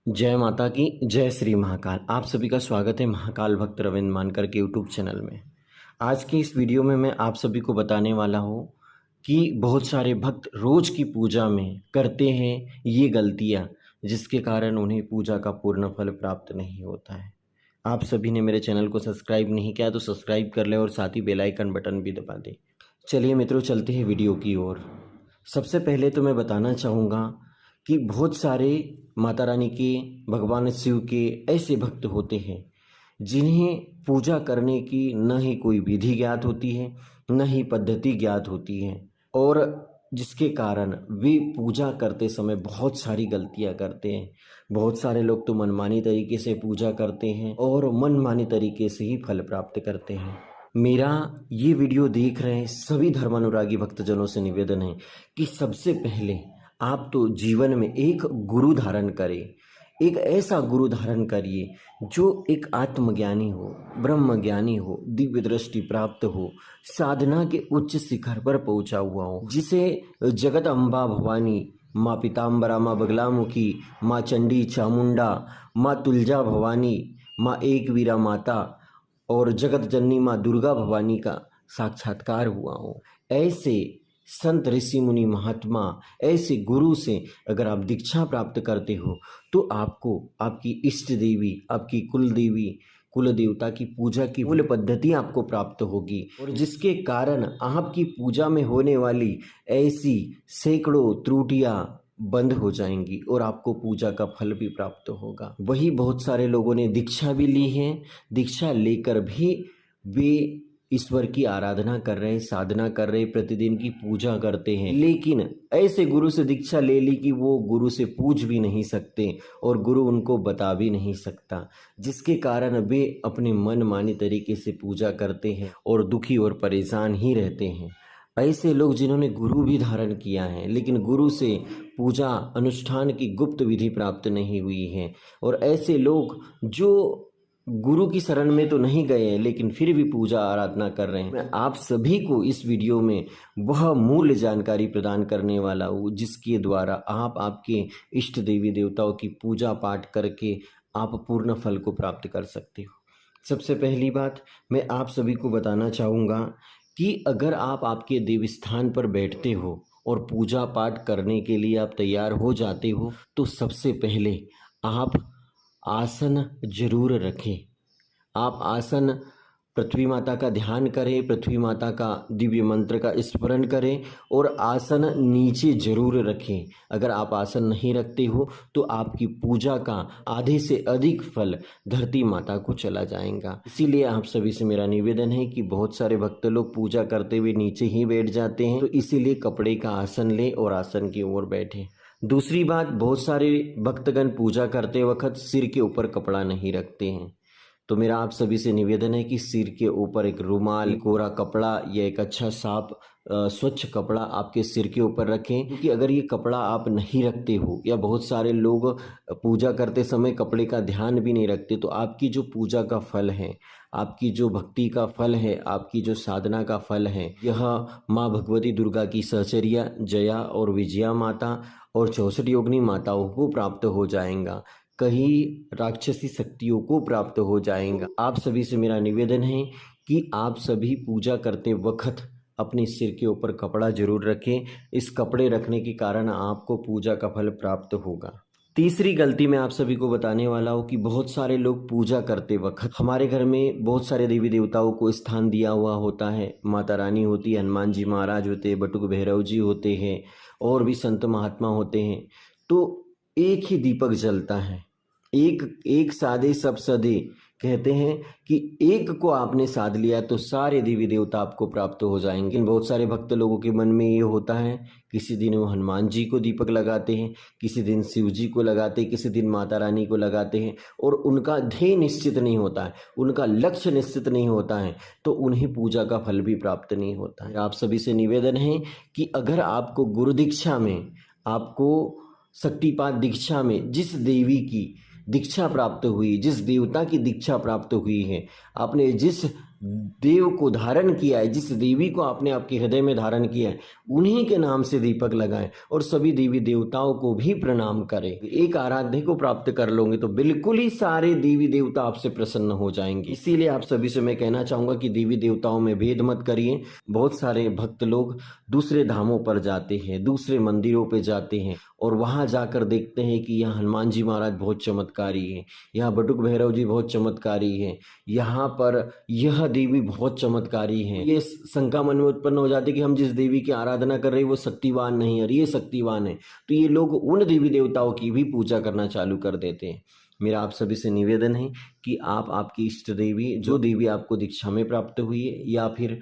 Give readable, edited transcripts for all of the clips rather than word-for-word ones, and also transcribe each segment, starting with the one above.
जय माता की जय श्री महाकाल। आप सभी का स्वागत है महाकाल भक्त रविंद्र मानकर के यूट्यूब चैनल में। आज की इस वीडियो में मैं आप सभी को बताने वाला हूँ कि बहुत सारे भक्त रोज की पूजा में करते हैं ये गलतियाँ, जिसके कारण उन्हें पूजा का पूर्ण फल प्राप्त नहीं होता है। आप सभी ने मेरे चैनल को सब्सक्राइब नहीं किया तो सब्सक्राइब कर लें और साथ ही बेल आइकन बटन भी दबा दें। चलिए मित्रों, चलते हैं वीडियो की ओर। सबसे पहले तो मैं बताना चाहूँगा कि बहुत सारे माता रानी के, भगवान शिव के ऐसे भक्त होते हैं जिन्हें पूजा करने की न ही कोई विधि ज्ञात होती है, न ही पद्धति ज्ञात होती है, और जिसके कारण वे पूजा करते समय बहुत सारी गलतियां करते हैं। बहुत सारे लोग तो मनमानी तरीके से पूजा करते हैं और मनमानी तरीके से ही फल प्राप्त करते हैं। मेरा ये वीडियो देख रहे सभी धर्मानुरागी भक्तजनों से निवेदन है कि सबसे पहले आप तो जीवन में एक गुरु धारण करें। एक ऐसा गुरु धारण करिए जो एक आत्मज्ञानी हो, ब्रह्मज्ञानी हो, दिव्य दृष्टि प्राप्त हो, साधना के उच्च शिखर पर पहुंचा हुआ हो, जिसे जगत अम्बा भवानी, माँ पीताम्बरा, माँ बगलामुखी, माँ चंडी चामुंडा, माँ तुलजा भवानी, माँ एकवीरा माता और जगत जननी माँ दुर्गा भवानी का साक्षात्कार हुआ हो। ऐसे संत ऋषि मुनि महात्मा, ऐसे गुरु से अगर आप दीक्षा प्राप्त करते हो तो आपको आपकी इष्ट देवी, आपकी कुल देवी, कुल देवता की पूजा की मूल पद्धति आपको प्राप्त होगी, और जिसके कारण आपकी पूजा में होने वाली ऐसी सैकड़ों त्रुटियां बंद हो जाएंगी और आपको पूजा का फल भी प्राप्त होगा। वही बहुत सारे लोगों ने दीक्षा भी ली है, दीक्षा लेकर भी वे ईश्वर की आराधना कर रहे हैं, साधना कर रहे हैं, प्रतिदिन की पूजा करते हैं, लेकिन ऐसे गुरु से दीक्षा ले ली कि वो गुरु से पूछ भी नहीं सकते और गुरु उनको बता भी नहीं सकता, जिसके कारण वे अपने मन मानी तरीके से पूजा करते हैं और दुखी और परेशान ही रहते हैं। ऐसे लोग जिन्होंने गुरु भी धारण किया है लेकिन गुरु से पूजा अनुष्ठान की गुप्त विधि प्राप्त नहीं हुई है, और ऐसे लोग जो गुरु की शरण में तो नहीं गए हैं लेकिन फिर भी पूजा आराधना कर रहे हैं, मैं आप सभी को इस वीडियो में वह मूल जानकारी प्रदान करने वाला हूँ जिसके द्वारा आप आपके इष्ट देवी देवताओं की पूजा पाठ करके आप पूर्ण फल को प्राप्त कर सकते हो। सबसे पहली बात मैं आप सभी को बताना चाहूँगा कि अगर आप आपके देव स्थान पर बैठते हो और पूजा पाठ करने के लिए आप तैयार हो जाते हो तो सबसे पहले आप आसन जरूर रखें। आप आसन पृथ्वी माता का ध्यान करें, पृथ्वी माता का दिव्य मंत्र का स्मरण करें और आसन नीचे जरूर रखें। अगर आप आसन नहीं रखते हो तो आपकी पूजा का आधे से अधिक फल धरती माता को चला जाएगा। इसीलिए आप सभी से मेरा निवेदन है कि बहुत सारे भक्त लोग पूजा करते हुए नीचे ही बैठ जाते हैं, तो इसीलिए कपड़े का आसन लें और आसन की ओर बैठें। दूसरी बात, बहुत सारे भक्तगण पूजा करते वक्त सिर के ऊपर कपड़ा नहीं रखते हैं, तो मेरा आप सभी से निवेदन है कि सिर के ऊपर एक रुमाल, कोरा कपड़ा या एक अच्छा साफ स्वच्छ कपड़ा आपके सिर के ऊपर रखें, क्योंकि अगर ये कपड़ा आप नहीं रखते हो या बहुत सारे लोग पूजा करते समय कपड़े का ध्यान भी नहीं रखते, तो आपकी जो पूजा का फल है, आपकी जो भक्ति का फल है, आपकी जो साधना का फल है, यह माँ भगवती दुर्गा की सहचर्या, जया और विजया माता और 64 योगिनी माताओं को प्राप्त हो जाएगा, कहीं राक्षसी शक्तियों को प्राप्त हो जाएगा। आप सभी से मेरा निवेदन है कि आप सभी पूजा करते वक्त अपने सिर के ऊपर कपड़ा जरूर रखें। इस कपड़े रखने के कारण आपको पूजा का फल प्राप्त होगा। तीसरी गलती मैं आप सभी को बताने वाला हूँ कि बहुत सारे लोग पूजा करते वक्त, हमारे घर में बहुत सारे देवी देवताओं को स्थान दिया हुआ होता है, माता रानी होती है, हनुमान जी महाराज होते हैं, बटुक भैरव जी होते हैं और भी संत महात्मा होते हैं, तो एक ही दीपक जलता है। एक साधे सब सधे, कहते हैं कि एक को आपने साध लिया तो सारे देवी देवता आपको प्राप्त हो जाएंगे। लेकिन बहुत सारे भक्त लोगों के मन में ये होता है, किसी दिन वो हनुमान जी को दीपक लगाते हैं, किसी दिन शिव जी को लगाते हैं, किसी दिन माता रानी को लगाते हैं, और उनका ध्येय निश्चित नहीं होता है, उनका लक्ष्य निश्चित नहीं होता है, तो उन्हें पूजा का फल भी प्राप्त नहीं होता है। आप सभी से निवेदन है कि अगर आपको गुरु दीक्षा में, आपको शक्तिपात दीक्षा में जिस देवी की दीक्षा प्राप्त हुई, जिस देवता की दीक्षा प्राप्त हुई है, आपने जिस देव को धारण किया है, जिस देवी को आपने आपके हृदय में धारण किया है, उन्हीं के नाम से दीपक लगाएं और सभी देवी देवताओं को भी प्रणाम करें। एक आराध्य को प्राप्त कर लोगे तो बिल्कुल ही सारे देवी देवता आपसे प्रसन्न हो जाएंगे। इसीलिए आप सभी से मैं कहना चाहूंगा कि देवी देवताओं में भेद मत करिए। बहुत सारे भक्त लोग दूसरे धामों पर जाते हैं, दूसरे मंदिरों पर जाते हैं और वहां जाकर देखते हैं कि यहाँ हनुमान जी महाराज बहुत चमत्कारी है, यहाँ बटुक भैरव जी बहुत चमत्कारी है, यहाँ पर यह देवी बहुत चमत्कारी है। ये शंका मन में उत्पन्न हो जाती है कि हम जिस देवी की आराधना कर रहे हैं वो शक्तिवान नहीं है और ये शक्तिवान है, तो ये लोग उन देवी देवताओं की भी पूजा करना चालू कर देते हैं। मेरा आप सभी से निवेदन है कि आप आपकी इष्ट देवी, जो देवी आपको दीक्षा में प्राप्त हुई है या फिर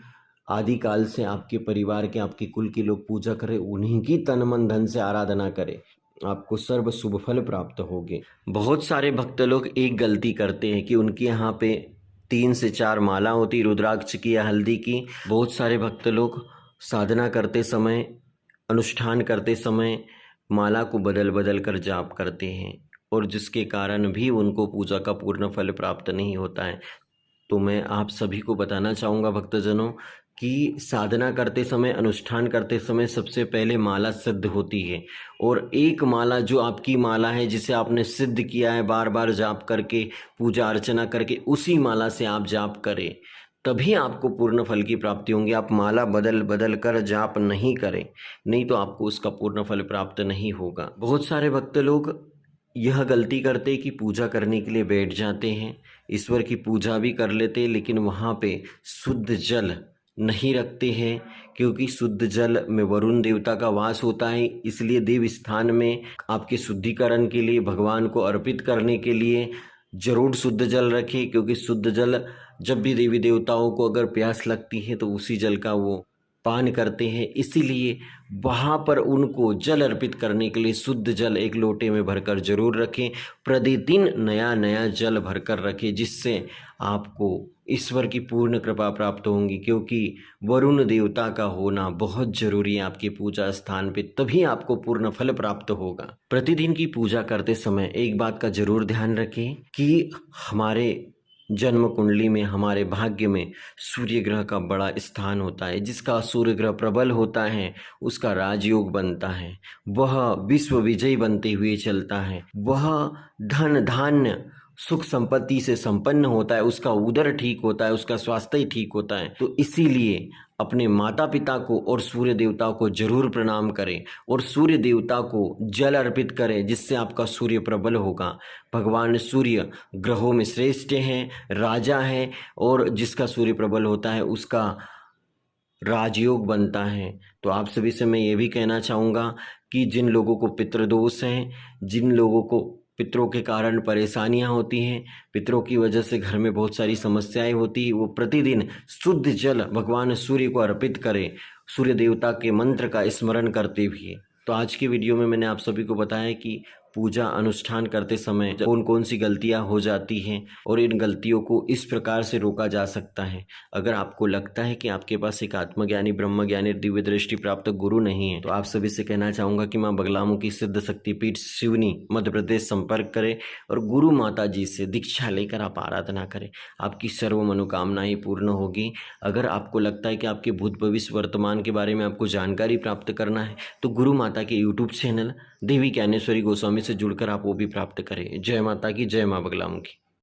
आदिकाल से आपके परिवार के, आपके कुल के लोग पूजा करें, उन्हीं की तन मन धन से आराधना करें, आपको सर्व शुभ फल प्राप्त होंगे। बहुत सारे भक्त लोग एक गलती करते हैं कि उनके यहाँ पे 3 से 4 माला होती रुद्राक्ष की या हल्दी की। बहुत सारे भक्त लोग साधना करते समय, अनुष्ठान करते समय माला को बदल बदल कर जाप करते हैं और जिसके कारण भी उनको पूजा का पूर्ण फल प्राप्त नहीं होता है। तो मैं आप सभी को बताना चाहूँगा भक्तजनों कि साधना करते समय, अनुष्ठान करते समय सबसे पहले माला सिद्ध होती है और एक माला जो आपकी माला है, जिसे आपने सिद्ध किया है बार बार जाप करके, पूजा अर्चना करके, उसी माला से आप जाप करें, तभी आपको पूर्ण फल की प्राप्ति होंगी। आप माला बदल बदल कर जाप नहीं करें, नहीं तो आपको उसका पूर्ण फल प्राप्त नहीं होगा। बहुत सारे भक्त लोग यह गलती करते कि पूजा करने के लिए बैठ जाते हैं, ईश्वर की पूजा भी कर लेते, लेकिन वहाँ पे शुद्ध जल नहीं रखते हैं, क्योंकि शुद्ध जल में वरुण देवता का वास होता है। इसलिए देव स्थान में आपके शुद्धिकरण के लिए, भगवान को अर्पित करने के लिए जरूर शुद्ध जल रखें, क्योंकि शुद्ध जल जब भी देवी देवताओं को अगर प्यास लगती है तो उसी जल का वो पान करते हैं। इसीलिए वहाँ पर उनको जल अर्पित करने के लिए शुद्ध जल एक लोटे में भरकर जरूर रखें। प्रतिदिन नया नया जल भरकर रखें, जिससे आपको ईश्वर की पूर्ण कृपा प्राप्त होंगी, क्योंकि वरुण देवता का होना बहुत जरूरी है आपकी पूजा स्थान पे, तभी आपको पूर्ण फल प्राप्त होगा। प्रतिदिन की पूजा करते समय एक बात का जरूर ध्यान रखें कि हमारे जन्म कुंडली में, हमारे भाग्य में सूर्य ग्रह का बड़ा स्थान होता है। जिसका सूर्य ग्रह प्रबल होता है उसका राजयोग बनता है, वह विश्व विजयी बनते हुए चलता है, वह धन धान्य सुख संपत्ति से संपन्न होता है, उसका उदर ठीक होता है, उसका स्वास्थ्य ही ठीक होता है। तो इसीलिए अपने माता पिता को और सूर्य देवता को जरूर प्रणाम करें और सूर्य देवता को जल अर्पित करें, जिससे आपका सूर्य प्रबल होगा। भगवान सूर्य ग्रहों में श्रेष्ठ हैं, राजा हैं, और जिसका सूर्य प्रबल होता है उसका राजयोग बनता है। तो आप सभी से मैं ये भी कहना चाहूँगा कि जिन लोगों को पितृदोष हैं, जिन लोगों को पितरों के कारण परेशानियां होती हैं, पितरों की वजह से घर में बहुत सारी समस्याएं होती, वो प्रतिदिन शुद्ध जल भगवान सूर्य को अर्पित करें, सूर्य देवता के मंत्र का स्मरण करते हुए। तो आज की वीडियो में मैंने आप सभी को बताया कि पूजा अनुष्ठान करते समय कौन कौन सी गलतियां हो जाती हैं और इन गलतियों को इस प्रकार से रोका जा सकता है। अगर आपको लगता है कि आपके पास एक आत्मज्ञानी, ब्रह्मज्ञानी, दिव्य दृष्टि प्राप्त गुरु नहीं है, तो आप सभी से कहना चाहूँगा कि माँ बगलामुखी सिद्ध शक्तिपीठ सिवनी मध्य प्रदेश संपर्क करें और गुरु माता जी से दीक्षा लेकर आप आराधना करें, आपकी सर्व मनोकामनाएं पूर्ण होगी। अगर आपको लगता है कि आपके भूत भविष्य वर्तमान के बारे में आपको जानकारी प्राप्त करना है, तो गुरु माता के यूट्यूब चैनल देवी ज्ञानेश्वरी गोस्वामी से जुड़कर आप वो भी प्राप्त करें। जय माता की, जय माँ बगलामुखी।